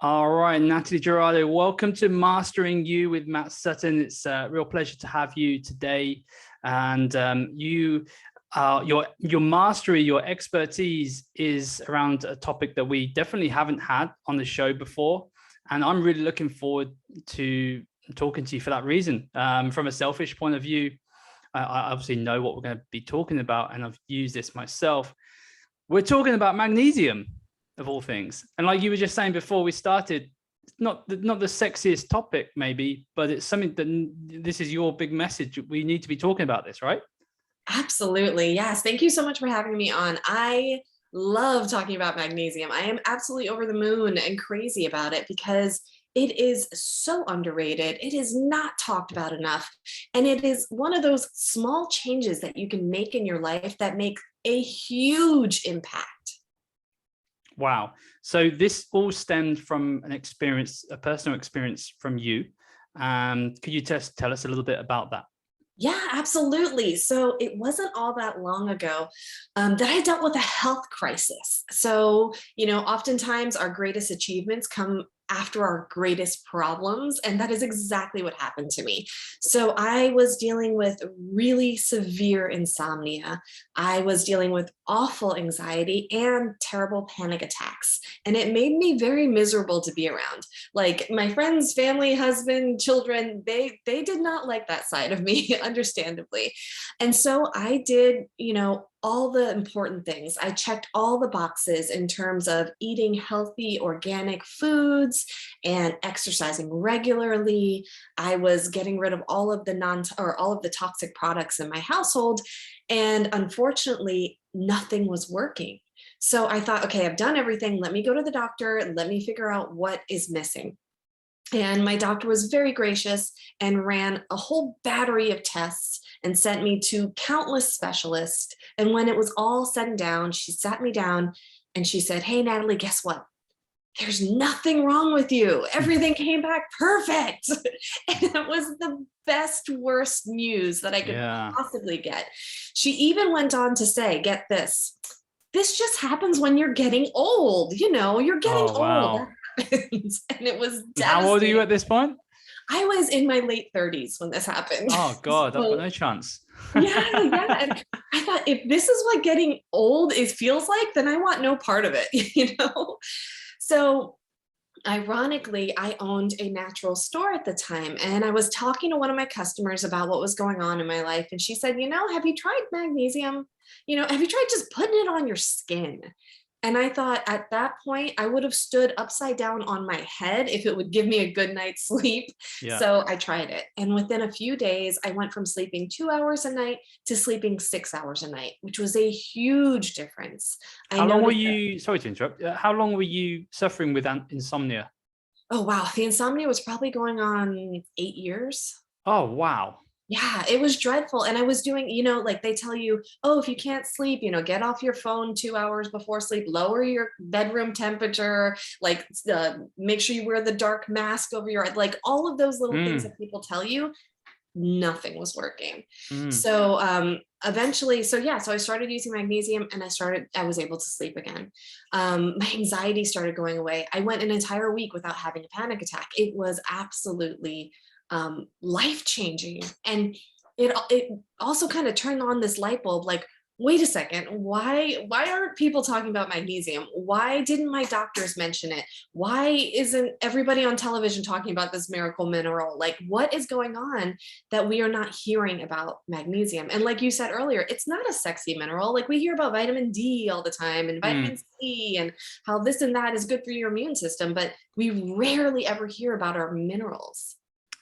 All right, Natalie Jurado, welcome to Mastering You with Matt Sutton. It's a real pleasure to have you today. And your mastery, your expertise is around a topic that we definitely haven't had on the show before. And I'm really looking forward to talking to you for that reason. From a selfish point of view, I obviously know what we're going to be talking about, and I've used this myself. We're talking about magnesium, of all things. And like you were just saying before we started, it's not the sexiest topic maybe, but it's something that this is your big message. We need to be talking about this, right? Absolutely. Yes. Thank you so much for having me on. I love talking about magnesium. I am absolutely over the moon and crazy about it because it is so underrated. It is not talked about enough. And it is one of those small changes that you can make in your life that make a huge impact. Wow. So this all stemmed from an experience, a personal experience from you. Could you just tell us a little bit about that? Yeah, absolutely. So it wasn't all that long ago that I dealt with a health crisis. So, oftentimes our greatest achievements come after our greatest problems. And that is exactly what happened to me. So I was dealing with really severe insomnia. I was dealing with awful anxiety and terrible panic attacks. And it made me very miserable to be around. Like my friends, family, husband, children, they did not like that side of me, understandably. And so I did, all the important things. I checked all the boxes in terms of eating healthy organic foods and exercising regularly. I was getting rid of all of the all of the toxic products in my household, and unfortunately, nothing was working. So I thought, okay, I've done everything. Let me go to the doctor. Let me figure out what is missing. And my doctor was very gracious and ran a whole battery of tests and sent me to countless specialists. And when it was all said and down, she sat me down and she said, "Hey, Natalie, guess what? There's nothing wrong with you. Everything came back perfect." And it was the best, worst news that I could Yeah. possibly get. She even went on to say, get this just happens when you're getting old. You're getting Oh, old. wow. That happens. And it was And how old are you devastating. at this point? I was in my late 30s when this happened. Oh, God, I've got So, no chance. yeah, yeah. And I thought, if this is what getting old feels like, then I want no part of it, So ironically, I owned a natural store at the time, and I was talking to one of my customers about what was going on in my life. And she said, have you tried magnesium? Have you tried just putting it on your skin? And I thought at that point, I would have stood upside down on my head if it would give me a good night's sleep. Yeah. So I tried it. And within a few days, I went from sleeping 2 hours a night to sleeping 6 hours a night, which was a huge difference. I How long were noticed that. you, sorry to interrupt, how long were you suffering with insomnia? Oh, wow. The insomnia was probably going on 8 years. Oh, wow. Yeah, it was dreadful. And I was doing, like they tell you, oh, if you can't sleep, get off your phone 2 hours before sleep, lower your bedroom temperature, like make sure you wear the dark mask over your, like all of those little things Mm, that people tell you. Nothing was working. mm. So eventually, so I started using magnesium, and I was able to sleep again. My anxiety started going away. I went an entire week without having a panic attack. It was absolutely life changing. And it also kind of turned on this light bulb, like, wait a second, why aren't people talking about magnesium? Why didn't my doctors mention it? Why isn't everybody on television talking about this miracle mineral? Like, what is going on that we are not hearing about magnesium? And like you said earlier, it's not a sexy mineral. Like, we hear about vitamin D all the time and vitamin Mm. C and how this and that is good for your immune system, but we rarely ever hear about our minerals.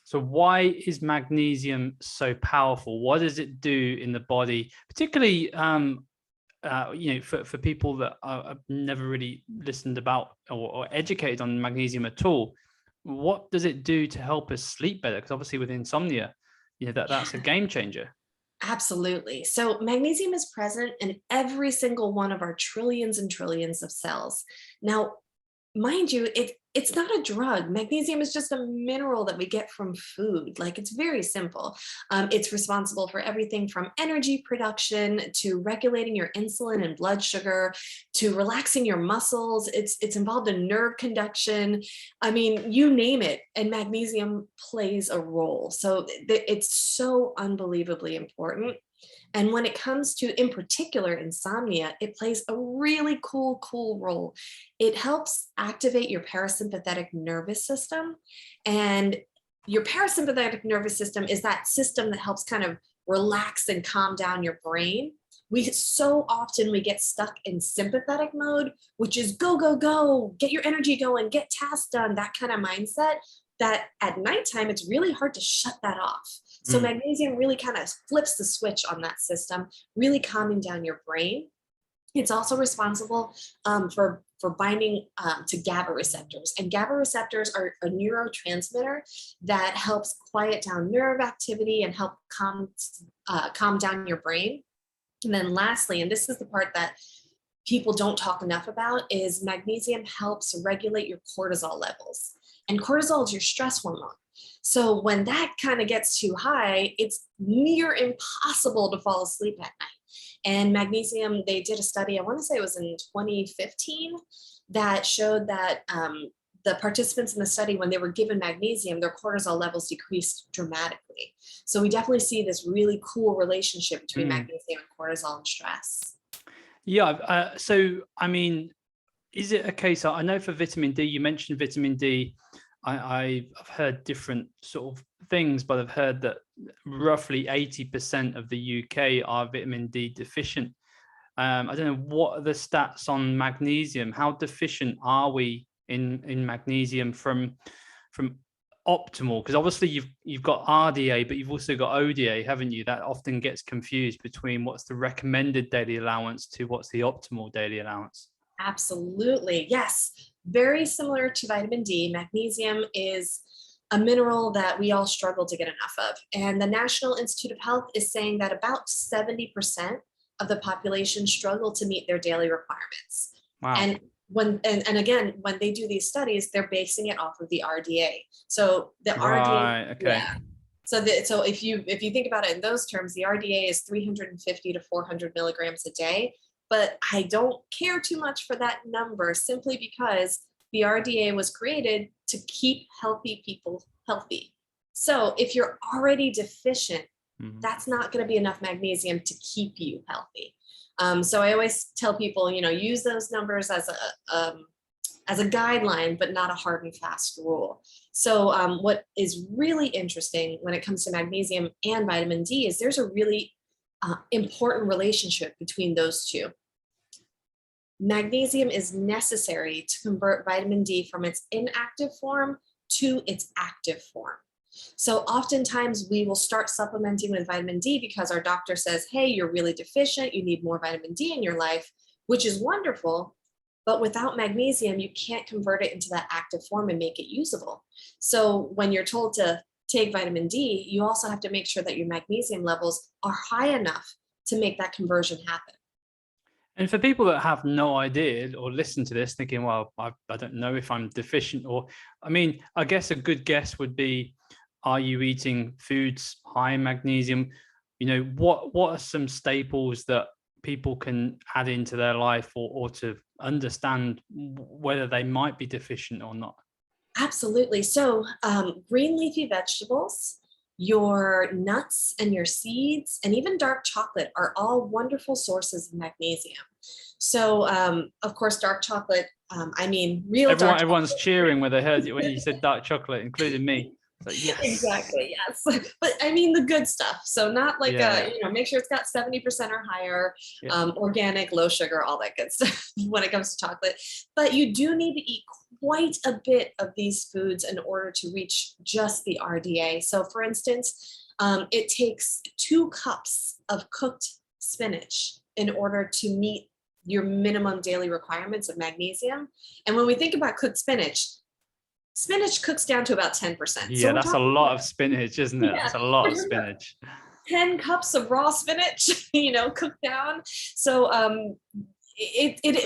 So why is magnesium so powerful? What does it do in the body, particularly for people that have never really listened about or educated on magnesium at all? What does it do to help us sleep better? Because obviously with insomnia, that's a game changer. Absolutely. So, magnesium is present in every single one of our trillions and trillions of cells. Now, mind you, it's not a drug. Magnesium is just a mineral that we get from food. Like, it's very simple. It's responsible for everything from energy production to regulating your insulin and blood sugar to relaxing your muscles. It's involved in nerve conduction. I mean, you name it, and magnesium plays a role. So it's so unbelievably important. And when it comes to, in particular, insomnia, it plays a really cool role. It helps activate your parasympathetic nervous system. And your parasympathetic nervous system is that system that helps kind of relax and calm down your brain. So often we get stuck in sympathetic mode, which is go, get your energy going, get tasks done, that kind of mindset, that at nighttime, it's really hard to shut that off. So magnesium really kind of flips the switch on that system, really calming down your brain. It's also responsible for binding to GABA receptors. And GABA receptors are a neurotransmitter that helps quiet down nerve activity and help calm down your brain. And then lastly, and this is the part that people don't talk enough about, is magnesium helps regulate your cortisol levels. And cortisol is your stress hormone. So when that kind of gets too high, it's near impossible to fall asleep at night. And magnesium, they did a study, I want to say it was in 2015, that showed that the participants in the study, when they were given magnesium, their cortisol levels decreased dramatically. So we definitely see this really cool relationship between magnesium and cortisol and stress. Yeah. So, I mean, is it a case, I know for vitamin D, you mentioned vitamin D, I've heard different sort of things, but I've heard that roughly 80% of the UK are vitamin D deficient. I don't know, what are the stats on magnesium? How deficient are we in magnesium from optimal? Because obviously you've got RDA, but you've also got ODA, haven't you? That often gets confused between what's the recommended daily allowance to what's the optimal daily allowance. Absolutely. Yes. Very similar to vitamin D, magnesium is a mineral that we all struggle to get enough of. And the National Institute of Health is saying that about 70% of the population struggle to meet their daily requirements. Wow. And and again, when they do these studies, they're basing it off of the RDA. So the RDA, okay. yeah. So if you think about it in those terms, the RDA is 350 to 400 milligrams a day. But I don't care too much for that number, simply because the RDA was created to keep healthy people healthy. So if you're already deficient, that's not going to be enough magnesium to keep you healthy. So I always tell people, use those numbers as a guideline, but not a hard and fast rule. So what is really interesting when it comes to magnesium and vitamin D is there's a really important relationship between those two. Magnesium is necessary to convert vitamin D from its inactive form to its active form. So oftentimes we will start supplementing with vitamin D because our doctor says, hey, you're really deficient, you need more vitamin D in your life, which is wonderful. But without magnesium, you can't convert it into that active form and make it usable. So when you're told to take vitamin D, you also have to make sure that your magnesium levels are high enough to make that conversion happen. And for people that have no idea or listen to this thinking, well, I don't know if I'm deficient, or, I mean, I guess a good guess would be, are you eating foods high in magnesium? What are some staples that people can add into their life or to understand whether they might be deficient or not? Absolutely. So green leafy vegetables, your nuts and your seeds, and even dark chocolate are all wonderful sources of magnesium. So of course, dark chocolate, Everyone's cheering when they heard you when you said dark chocolate, including me. So, yes. Exactly, yes. But I mean the good stuff. So not like, make sure it's got 70% or higher, organic, low sugar, all that good stuff when it comes to chocolate. But you do need to eat quite a bit of these foods in order to reach just the RDA. So for instance, it takes 2 cups of cooked spinach in order to meet your minimum daily requirements of magnesium. And when we think about cooked spinach cooks down to about 10%. Yeah, so that's a lot of spinach, isn't it? Yeah, that's a lot of spinach. 10 cups of raw spinach, cooked down. So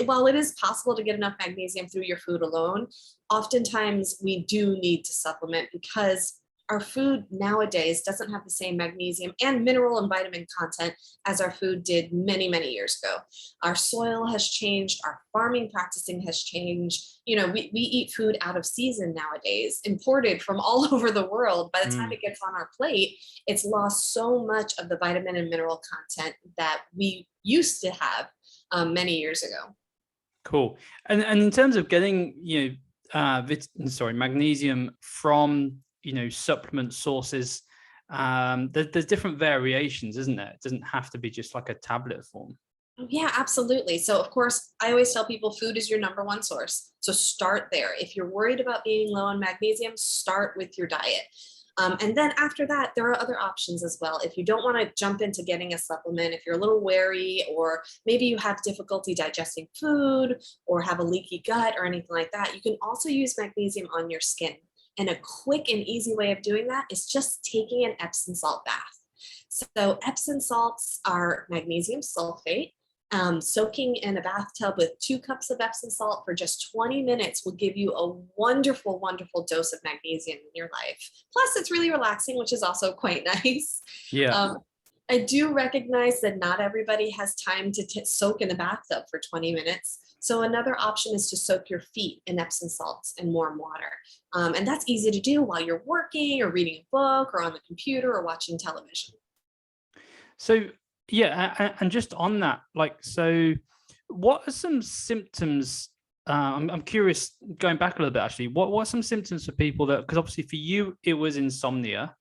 while it is possible to get enough magnesium through your food alone, oftentimes we do need to supplement because our food nowadays doesn't have the same magnesium and mineral and vitamin content as our food did many, many years ago. Our soil has changed, our farming practicing has changed. We eat food out of season nowadays, imported from all over the world. By the time it gets on our plate, it's lost so much of the vitamin and mineral content that we used to have many years ago. Cool. And in terms of getting, magnesium from, supplement sources, there's different variations, isn't there? It doesn't have to be just like a tablet form. Yeah, absolutely. So of course, I always tell people food is your number one source. So start there. If you're worried about being low on magnesium, start with your diet. And then after that, there are other options as well. If you don't want to jump into getting a supplement, if you're a little wary, or maybe you have difficulty digesting food or have a leaky gut or anything like that, you can also use magnesium on your skin. And a quick and easy way of doing that is just taking an Epsom salt bath. So Epsom salts are magnesium sulfate. Soaking in a bathtub with 2 cups of Epsom salt for just 20 minutes will give you a wonderful, wonderful dose of magnesium in your life. Plus, it's really relaxing, which is also quite nice. Yeah. I do recognize that not everybody has time to soak in the bathtub for 20 minutes. So another option is to soak your feet in Epsom salts and warm water. And that's easy to do while you're working or reading a book or on the computer or watching television. So, yeah, and just on that, so what are some symptoms? I'm curious, going back a little bit, actually, what are some symptoms for people that, because obviously for you, it was insomnia.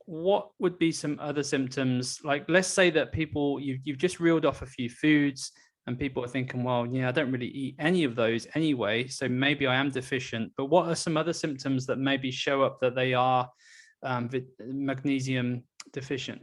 What would be some other symptoms? Like, let's say that people, you've just reeled off a few foods and people are thinking, well, I don't really eat any of those anyway, so maybe I am deficient. But what are some other symptoms that maybe show up that they are magnesium deficient?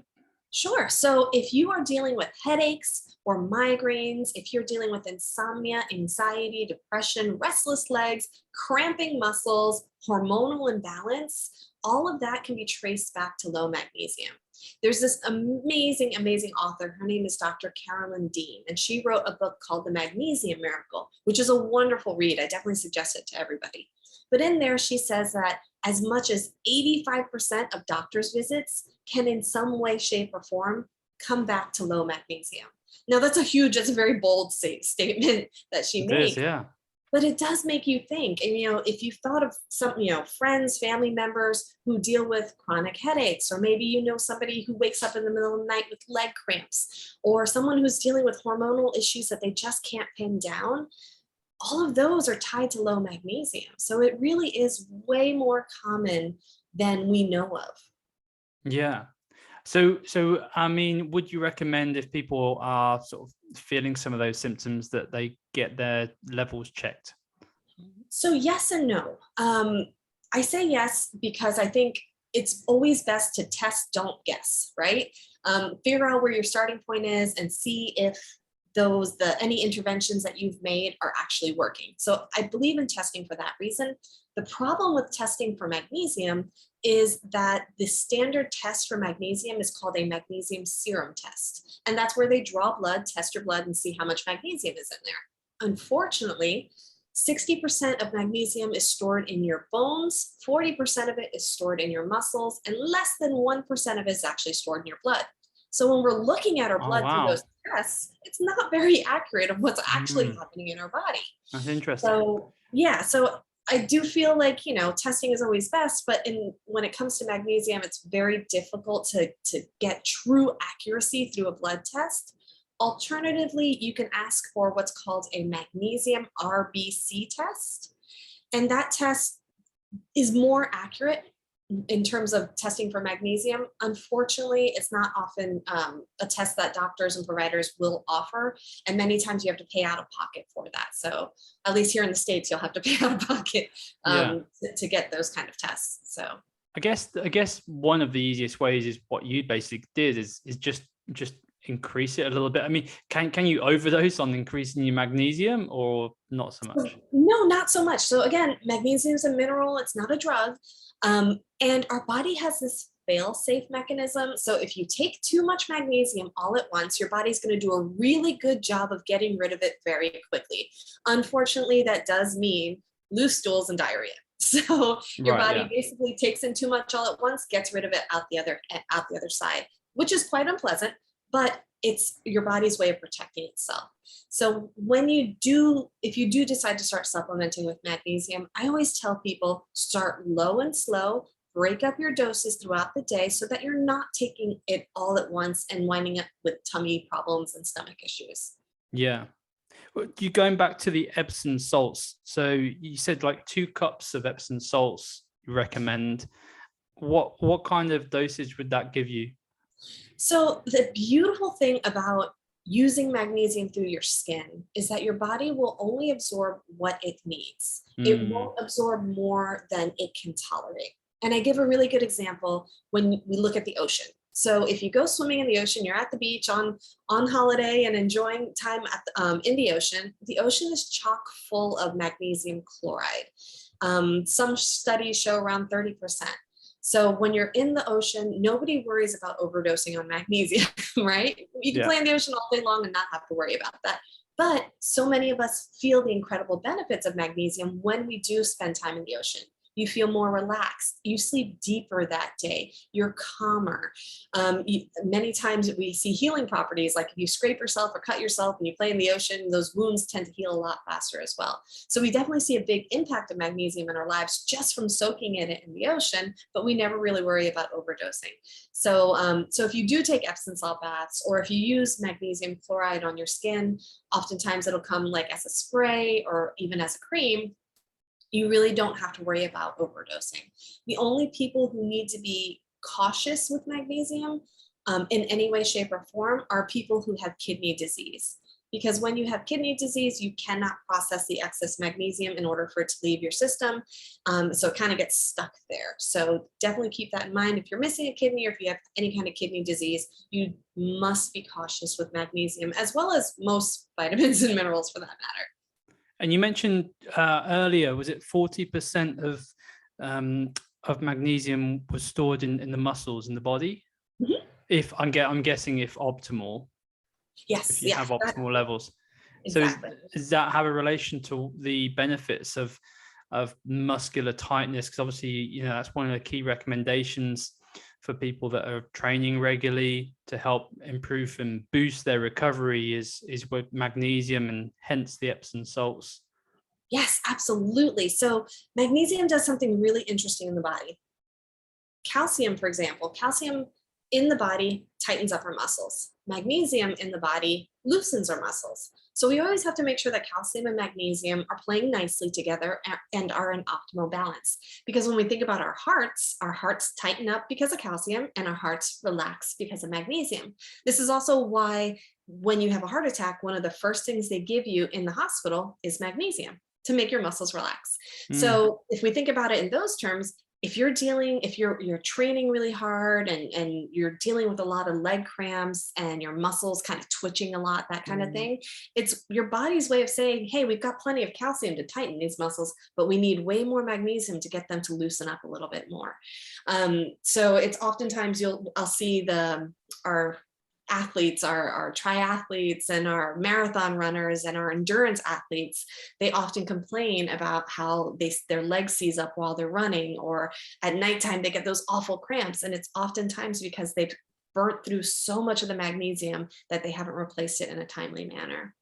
Sure. So if you are dealing with headaches or migraines, if you're dealing with insomnia, anxiety, depression, restless legs, cramping muscles, hormonal imbalance, all of that can be traced back to low magnesium. There's this amazing, amazing author. Her name is Dr. Carolyn Dean, and she wrote a book called The Magnesium Miracle, which is a wonderful read. I definitely suggest it to everybody. But in there, she says that as much as 85% of doctor's visits can in some way, shape, or form come back to low magnesium. Now, that's a very bold statement that she made. It is, yeah. But it does make you think. And, if you've thought of some, friends, family members who deal with chronic headaches, or maybe somebody who wakes up in the middle of the night with leg cramps, or someone who's dealing with hormonal issues that they just can't pin down, all of those are tied to low magnesium. So it really is way more common than we know of. Yeah. So I mean, would you recommend, if people are sort of feeling some of those symptoms, that they get their levels checked? So yes and no. I say yes because I think it's always best to test, don't guess, right? Figure out where your starting point is and see if any interventions that you've made are actually working. So I believe in testing for that reason. The problem with testing for magnesium is that the standard test for magnesium is called a magnesium serum test. And that's where they draw blood, test your blood, and see how much magnesium is in there. Unfortunately, 60% of magnesium is stored in your bones, 40% of it is stored in your muscles, and less than 1% of it is actually stored in your blood. So when we're looking at our blood through those tests, it's not very accurate of what's actually happening in our body. That's interesting. So I do feel like, testing is always best, but when it comes to magnesium, it's very difficult to get true accuracy through a blood test. Alternatively, you can ask for what's called a magnesium RBC test. And that test is more accurate in terms of testing for magnesium. Unfortunately, it's not often a test that doctors and providers will offer. And many times you have to pay out of pocket for that. So at least here in the States, you'll have to pay out of pocket to get those kind of tests. So I guess one of the easiest ways is what you basically did is just increase it a little bit. I mean, can you overdose on increasing your magnesium, or not so much? No, not so much. So again, magnesium is a mineral. It's not a drug. And our body has this fail-safe mechanism. So if you take too much magnesium all at once, your body's going to do a really good job of getting rid of it very quickly. Unfortunately, that does mean loose stools and diarrhea. So your Right. body Yeah. basically takes in too much all at once, gets rid of it out the other side, which is quite unpleasant, but it's your body's way of protecting itself. So if you do decide to start supplementing with magnesium, I always tell people start low and slow, break up your doses throughout the day so that you're not taking it all at once and winding up with tummy problems and stomach issues. Yeah. You going back to the Epsom salts. So you said like 2 cups of Epsom salts you recommend. What kind of dosage would that give you? So the beautiful thing about using magnesium through your skin is that your body will only absorb what it needs. It won't absorb more than it can tolerate. And I give a really good example when we look at the ocean. So if you go swimming in the ocean, you're at the beach on holiday and enjoying time in the ocean is chock full of magnesium chloride. Some studies show around 30%. So when you're in the ocean, nobody worries about overdosing on magnesium, right? You can play in the ocean all day long and not have to worry about that. But so many of us feel the incredible benefits of magnesium when we do spend time in the ocean. You feel more relaxed. You sleep deeper that day. You're calmer. Many times we see healing properties, like if you scrape yourself or cut yourself and you play in the ocean, those wounds tend to heal a lot faster as well. So we definitely see a big impact of magnesium in our lives just from soaking in it in the ocean, but we never really worry about overdosing. So, so if you do take Epsom salt baths, or if you use magnesium chloride on your skin, oftentimes it'll come like as a spray or even as a cream. You really don't have to worry about overdosing. The only people who need to be cautious with magnesium in any way, shape, or form are people who have kidney disease. Because when you have kidney disease, you cannot process the excess magnesium in order for it to leave your system. So it kind of gets stuck there. So definitely keep that in mind. If you're missing a kidney or if you have any kind of kidney disease, you must be cautious with magnesium, as well as most vitamins and minerals for that matter. And you mentioned earlier, was it 40% of magnesium was stored in the muscles in the body? Mm-hmm. If I'm guessing if optimal. Yes. If you have optimal levels. Exactly. So does that have a relation to the benefits of muscular tightness? Because obviously, that's one of the key recommendations for people that are training regularly to help improve and boost their recovery is with magnesium, and hence the Epsom salts. Yes, absolutely. So magnesium does something really interesting in the body. Calcium, for example, calcium in the body tightens up our muscles. Magnesium in the body loosens our muscles. So we always have to make sure that calcium and magnesium are playing nicely together and are in optimal balance. Because when we think about our hearts tighten up because of calcium and our hearts relax because of magnesium. This is also why when you have a heart attack, one of the first things they give you in the hospital is magnesium to make your muscles relax. So if we think about it in those terms, if you're training really hard and you're dealing with a lot of leg cramps and your muscles kind of twitching a lot, that kind of thing, it's your body's way of saying, hey, we've got plenty of calcium to tighten these muscles, but we need way more magnesium to get them to loosen up a little bit more. So it's oftentimes I'll see our athletes, our triathletes and our marathon runners and our endurance athletes, they often complain about how their legs seize up while they're running, or at nighttime they get those awful cramps. And it's oftentimes because they've burnt through so much of the magnesium that they haven't replaced it in a timely manner.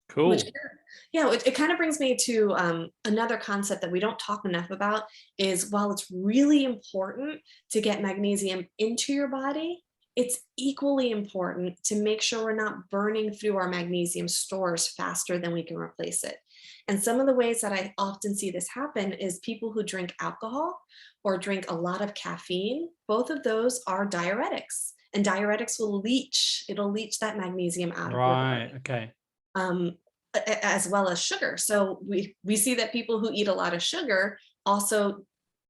Cool. It kind of brings me to another concept that we don't talk enough about is, while it's really important to get magnesium into your body, it's equally important to make sure we're not burning through our magnesium stores faster than we can replace it. And some of the ways that I often see this happen is people who drink alcohol or drink a lot of caffeine. Both of those are diuretics, and diuretics will leach that magnesium out of your body. Okay. As well as sugar. So we see that people who eat a lot of sugar also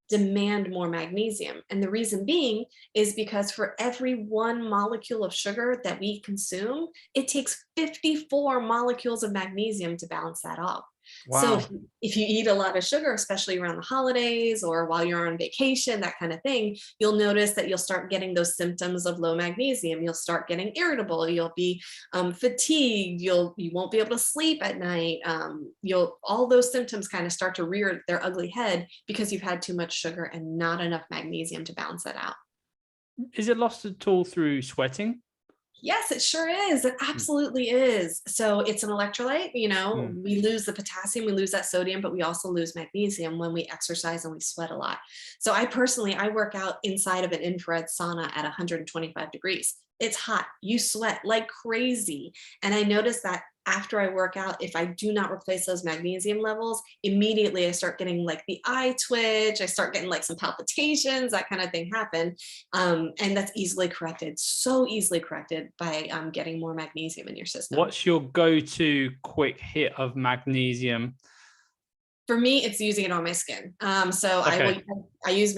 demand more magnesium. And the reason being is because for every 1 molecule of sugar that we consume, it takes 54 molecules of magnesium to balance that off. So Wow. if you eat a lot of sugar, especially around the holidays or while you're on vacation, that kind of thing, you'll notice that you'll start getting those symptoms of low magnesium. You'll start getting irritable. You'll be fatigued. You won't be able to sleep at night. You'll all those symptoms kind of start to rear their ugly head because you've had too much sugar and not enough magnesium to balance that out. Is it lost at all through sweating? Yes, it sure is. It Mm, absolutely is. So it's an electrolyte, mm. we lose the potassium, we lose that sodium, but we also lose magnesium when we exercise and we sweat a lot. So I work out inside of an infrared sauna at 125 degrees. It's hot. You sweat like crazy. And I notice that after I work out, if I do not replace those magnesium levels, immediately I start getting like the eye twitch. I start getting like some palpitations, that kind of thing happen. And that's easily corrected, so easily corrected by getting more magnesium in your system. What's your go-to quick hit of magnesium? For me, it's using it on my skin. So Okay. I use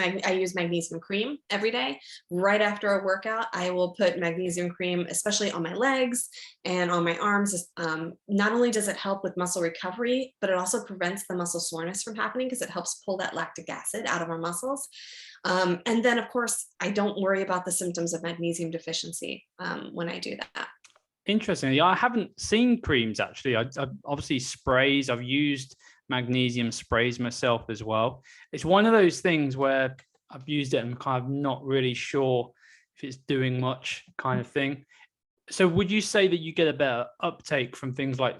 magnesium cream every day. Right after a workout, I will put magnesium cream, especially on my legs and on my arms. Not only does it help with muscle recovery, but it also prevents the muscle soreness from happening because it helps pull that lactic acid out of our muscles. And then, of course, I don't worry about the symptoms of magnesium deficiency when I do that. Interesting. Yeah, I haven't seen creams actually. I obviously sprays. I've used magnesium sprays myself as well. It's one of those things where I've used it and I'm kind of not really sure if it's doing much kind of thing. So would you say that you get a better uptake from things like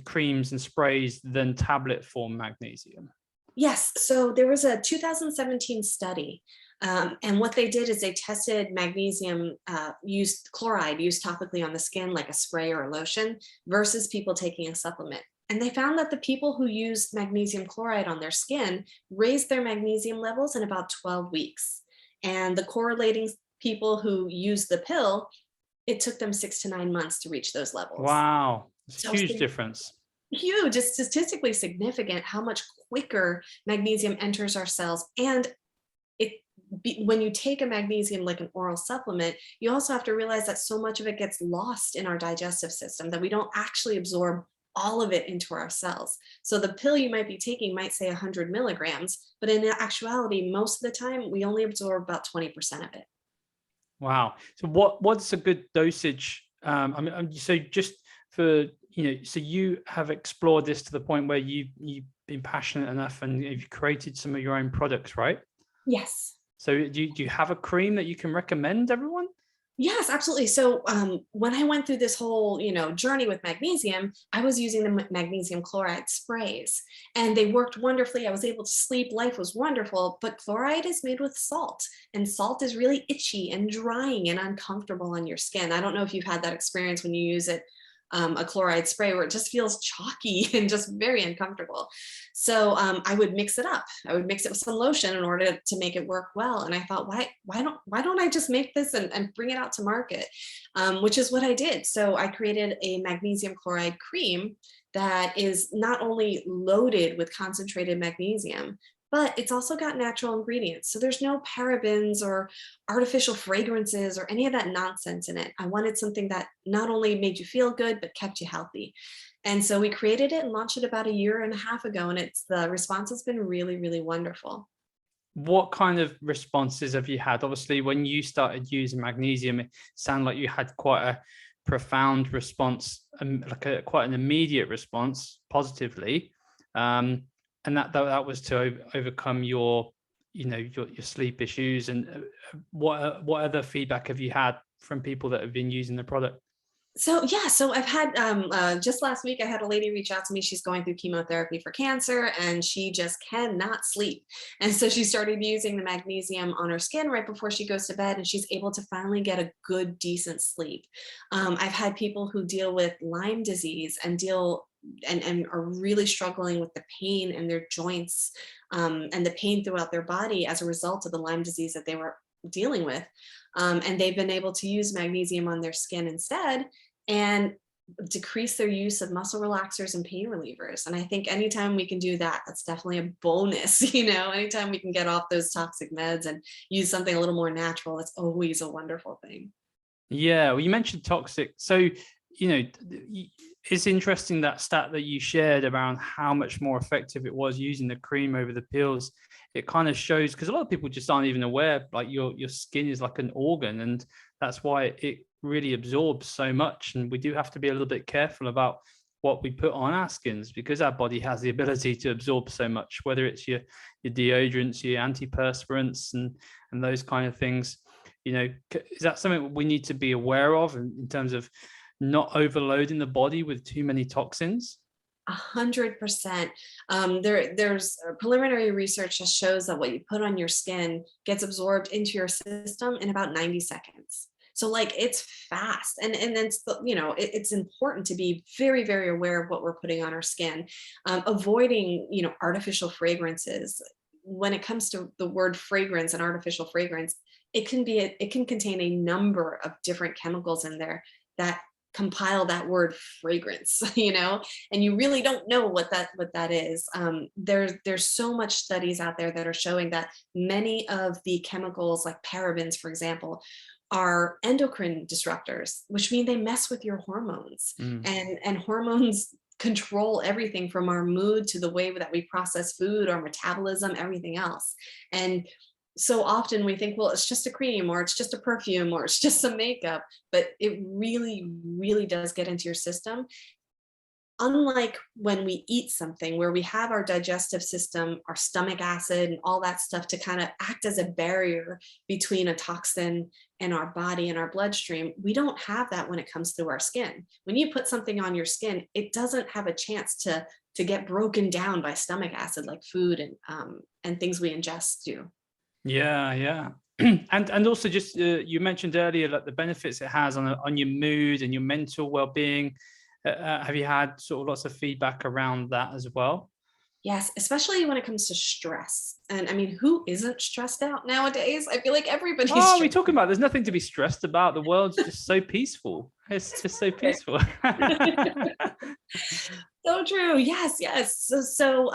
creams and sprays than tablet form magnesium? Yes. So there was a 2017 study. And what they did is they tested magnesium used chloride used topically on the skin, like a spray or a lotion, versus people taking a supplement. And they found that the people who used magnesium chloride on their skin raised their magnesium levels in about 12 weeks. And the correlating people who used the pill, it took them 6 to 9 months to reach those levels. Wow, it's a So huge difference. huge. It's statistically significant how much quicker magnesium enters our cells. And when you take a magnesium like an oral supplement, you also have to realize that so much of it gets lost in our digestive system that we don't actually absorb all of it into our cells. So the pill you might be taking might say 100 milligrams, but in actuality, most of the time we only absorb about 20% of it. Wow. So what's a good dosage? I mean, so just for, so you have explored this to the point where you've been passionate enough and you've created some of your own products, right? Yes. So do you have a cream that you can recommend everyone? Yes, absolutely. So when I went through this whole, journey with magnesium, I was using the magnesium chloride sprays, and they worked wonderfully. I was able to sleep. Life was wonderful. But chloride is made with salt, and salt is really itchy and drying and uncomfortable on your skin. I don't know if you've had that experience when you use it, a chloride spray, where it just feels chalky and just very uncomfortable. So I would mix it up. I would mix it with some lotion in order to make it work well. And I thought, why don't I just make this and bring it out to market? Which is what I did. So I created a magnesium chloride cream that is not only loaded with concentrated magnesium, but it's also got natural ingredients. So there's no parabens or artificial fragrances or any of that nonsense in it. I wanted something that not only made you feel good, but kept you healthy. And so we created it and launched it about a year and a half ago. And the response has been really, really wonderful. What kind of responses have you had? Obviously, when you started using magnesium, it sounded like you had quite a profound response, like quite an immediate response positively. And that was to overcome your sleep issues. And what other feedback have you had from people that have been using the product? So yeah, so I've had just last week I had a lady reach out to me. She's going through chemotherapy for cancer and she just cannot sleep. And so she started using the magnesium on her skin right before she goes to bed, and she's able to finally get a good, decent sleep. I've had people who deal with Lyme disease and are really struggling with the pain in their joints, and the pain throughout their body as a result of the Lyme disease that they were dealing with. And they've been able to use magnesium on their skin instead and decrease their use of muscle relaxers and pain relievers. And I think anytime we can do that, that's definitely a bonus. Anytime we can get off those toxic meds and use something a little more natural, that's always a wonderful thing. Yeah, well, you mentioned toxic. So it's interesting that stat that you shared around how much more effective it was using the cream over the pills. It kind of shows, because a lot of people just aren't even aware, like your skin is like an organ, and that's why it really absorbs so much. And we do have to be a little bit careful about what we put on our skins, because our body has the ability to absorb so much, whether it's your deodorants, your antiperspirants, and those kind of things. Is that something we need to be aware of in terms of not overloading the body with too many toxins? 100%. There's preliminary research that shows that what you put on your skin gets absorbed into your system in about 90 seconds. So like it's fast, and it's it's important to be very, very aware of what we're putting on our skin, avoiding artificial fragrances. When it comes to the word fragrance and artificial fragrance, it can contain a number of different chemicals in there that compile that word fragrance, and you really don't know what that is. There's so much studies out there that are showing that many of the chemicals, like parabens, for example, are endocrine disruptors, which mean they mess with your hormones. And hormones control everything from our mood to the way that we process food, our metabolism, everything else. And so often we think, well, it's just a cream, or it's just a perfume, or it's just some makeup, but it really, really does get into your system. Unlike when we eat something where we have our digestive system, our stomach acid, and all that stuff to kind of act as a barrier between a toxin and our body and our bloodstream, we don't have that when it comes to our skin. When you put something on your skin, it doesn't have a chance to get broken down by stomach acid like food and things we ingest do. Yeah. And also, just you mentioned earlier, like the benefits it has on your mood and your mental well-being. Have you had sort of lots of feedback around that as well? Yes, especially when it comes to stress. And I mean, who isn't stressed out nowadays? I feel like everybody's Oh, stressed. we're talking about, there's nothing to be stressed about. The world's just so peaceful. It's just so peaceful. So true. Yes. So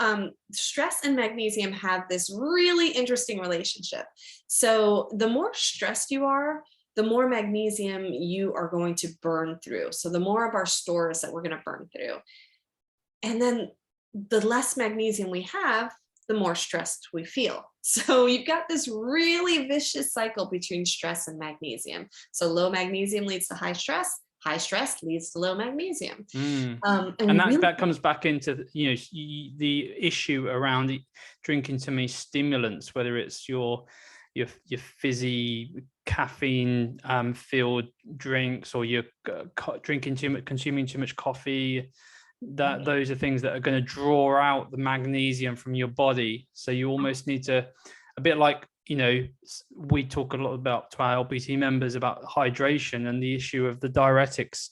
stress and magnesium have this really interesting relationship. So the more stressed you are, the more magnesium you are going to burn through. So the more of our stores that we're going to burn through. And then the less magnesium we have, the more stressed we feel. So you've got this really vicious cycle between stress and magnesium. So low magnesium leads to high stress. High stress leads to low magnesium. And really, that comes back into the issue around drinking too many stimulants, whether it's your fizzy caffeine filled drinks, or you're consuming too much coffee. That those are things that are going to draw out the magnesium from your body. So you almost need to, a bit like, we talk a lot about to our LPT members about hydration and the issue of the diuretics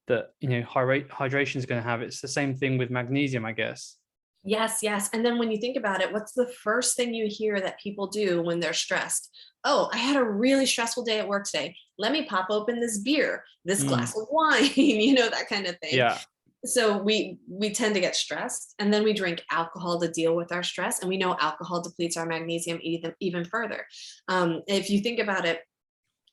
that hydration is going to have. It's the same thing with magnesium, I guess. Yes. And then when you think about it, what's the first thing you hear that people do when they're stressed? Oh, I had a really stressful day at work today. Let me pop open this beer, this glass of wine, that kind of thing. Yeah. So we tend to get stressed, and then we drink alcohol to deal with our stress. And we know alcohol depletes our magnesium even further. If you think about it,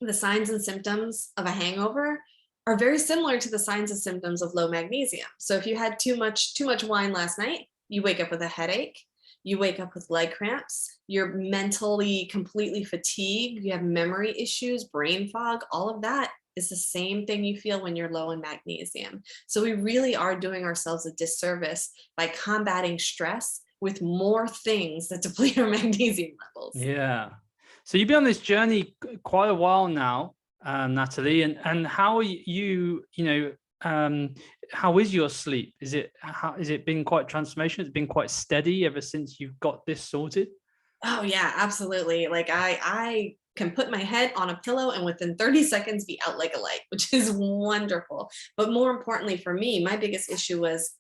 the signs and symptoms of a hangover are very similar to the signs and symptoms of low magnesium. So if you had too much wine last night, you wake up with a headache, you wake up with leg cramps, you're mentally completely fatigued, you have memory issues, brain fog, all of that is the same thing you feel when you're low in magnesium. So we really are doing ourselves a disservice by combating stress with more things that deplete our magnesium levels. Yeah. So you've been on this journey quite a while now, Natalie, and how are you, how is your sleep? Is it been quite transformation? It's been quite steady ever since you've got this sorted? Oh yeah, absolutely. Like I can put my head on a pillow and within 30 seconds be out like a light, which is wonderful. But more importantly for me, my biggest issue was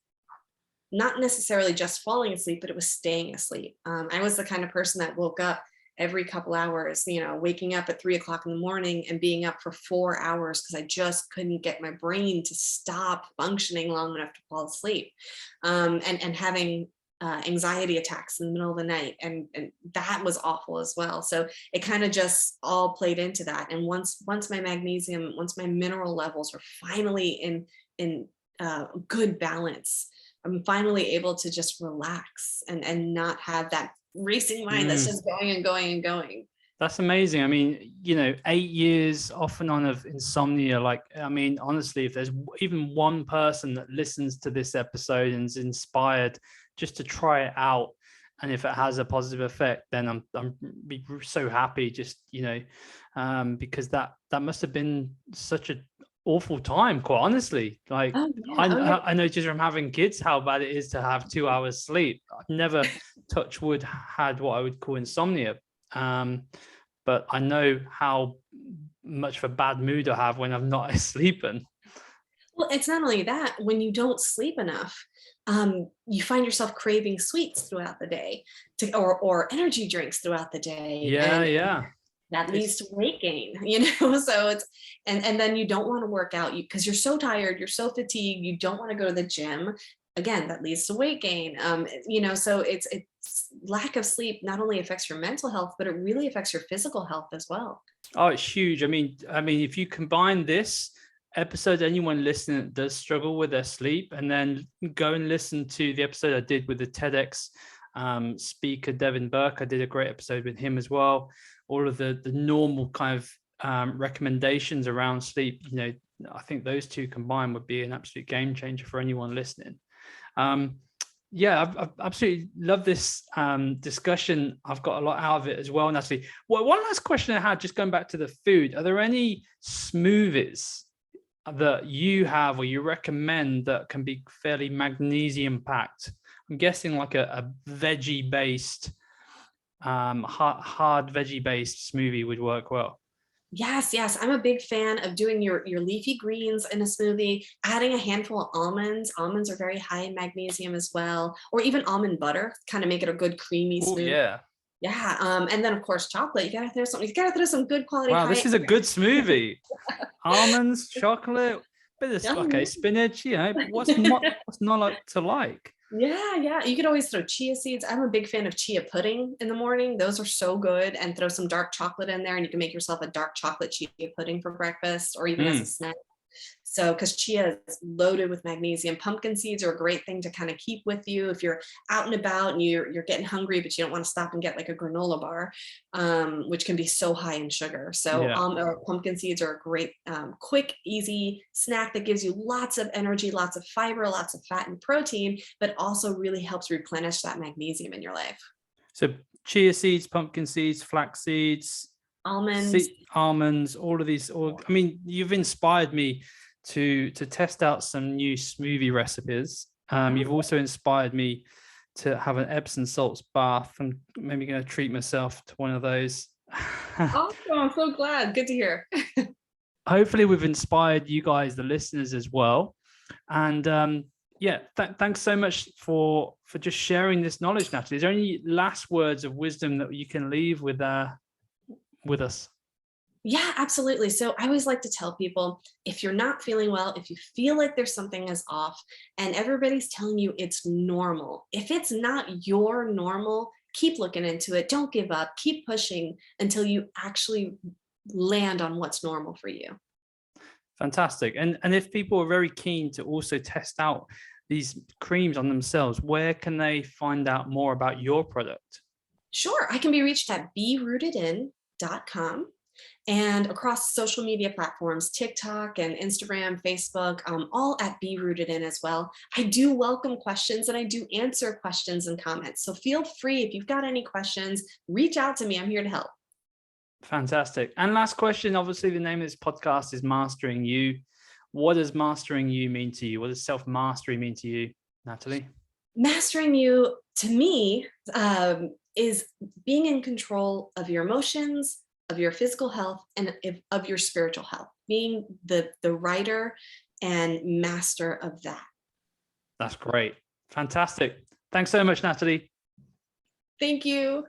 not necessarily just falling asleep, but it was staying asleep. I was the kind of person that woke up every couple hours, waking up at 3 o'clock in the morning and being up for 4 hours because I just couldn't get my brain to stop functioning long enough to fall asleep. And having anxiety attacks in the middle of the night, and that was awful as well. So it kind of just all played into that. And once my mineral levels were finally in good balance, I'm finally able to just relax and not have that racing mind that's just going and going and going. That's amazing. I mean, 8 years off and on of insomnia. Like, I mean, honestly, if there's even one person that listens to this episode and is inspired just to try it out, and if it has a positive effect, then I'm be so happy. Just because that must have been such an awful time, quite honestly. Like, I know just from having kids how bad it is to have 2 hours sleep. I've never, touch wood, had what I would call insomnia. But I know how much of a bad mood I have when I'm not sleeping. Well, it's not only that, when you don't sleep enough, you find yourself craving sweets throughout the day, or energy drinks throughout the day. Yeah. That leads to weight gain, so it's, and then you don't want to work out because you're so tired, you're so fatigued, you don't want to go to the gym. Again, that leads to weight gain. So it's lack of sleep not only affects your mental health, but it really affects your physical health as well. Oh, it's huge. I mean, if you combine this episode, anyone listening that does struggle with their sleep, and then go and listen to the episode I did with the TEDx speaker, Devin Burke. I did a great episode with him as well. All of the normal kind of recommendations around sleep, I think those two combined would be an absolute game changer for anyone listening. I've absolutely loved this discussion. I've got a lot out of it as well, Natalie. Well, one last question I had, just going back to the food. Are there any smoothies that you have or you recommend that can be fairly magnesium packed? I'm guessing like a veggie based, hard veggie based smoothie would work well. Yes. I'm a big fan of doing your leafy greens in a smoothie, adding a handful of almonds. Almonds are very high in magnesium as well, or even almond butter, kind of make it a good creamy smoothie. Yeah. And then of course chocolate. You gotta throw some good quality. Wow, this is a good smoothie. Almonds, chocolate, bit of spinach. What's not like to like? Yeah. You could always throw chia seeds. I'm a big fan of chia pudding in the morning. Those are so good. And throw some dark chocolate in there, and you can make yourself a dark chocolate chia pudding for breakfast, or even as a snack. So, because chia is loaded with magnesium. Pumpkin seeds are a great thing to kind of keep with you if you're out and about and you're getting hungry, but you don't want to stop and get like a granola bar, which can be so high in sugar. So pumpkin seeds are a great, quick, easy snack that gives you lots of energy, lots of fiber, lots of fat and protein, but also really helps replenish that magnesium in your life. So chia seeds, pumpkin seeds, flax seeds, almonds, all of these. You've inspired me to test out some new smoothie recipes. You've also inspired me to have an Epsom salts bath. I'm maybe going to treat myself to one of those. Awesome. I'm so glad. Good to hear. Hopefully we've inspired you guys, the listeners, as well. And thanks so much for just sharing this knowledge, Natalie. Is there any last words of wisdom that you can leave with us? Yeah, absolutely. So I always like to tell people, if you're not feeling well, if you feel like there's something is off and everybody's telling you it's normal, if it's not your normal, keep looking into it. Don't give up. Keep pushing until you actually land on what's normal for you. Fantastic. And if people are very keen to also test out these creams on themselves, where can they find out more about your product? Sure. I can be reached at berootedin.com. And across social media platforms, TikTok and Instagram, Facebook, all at Be Rooted In as well. I do welcome questions, and I do answer questions and comments. So feel free, if you've got any questions, reach out to me. I'm here to help. Fantastic. And last question, obviously the name of this podcast is Mastering You. What does mastering you mean to you? What does self-mastery mean to you, Natalie? Mastering you, to me, is being in control of your emotions, of your physical health, and of your spiritual health, being the writer and master of that. That's great. Fantastic. Thanks so much, Natalie. Thank you.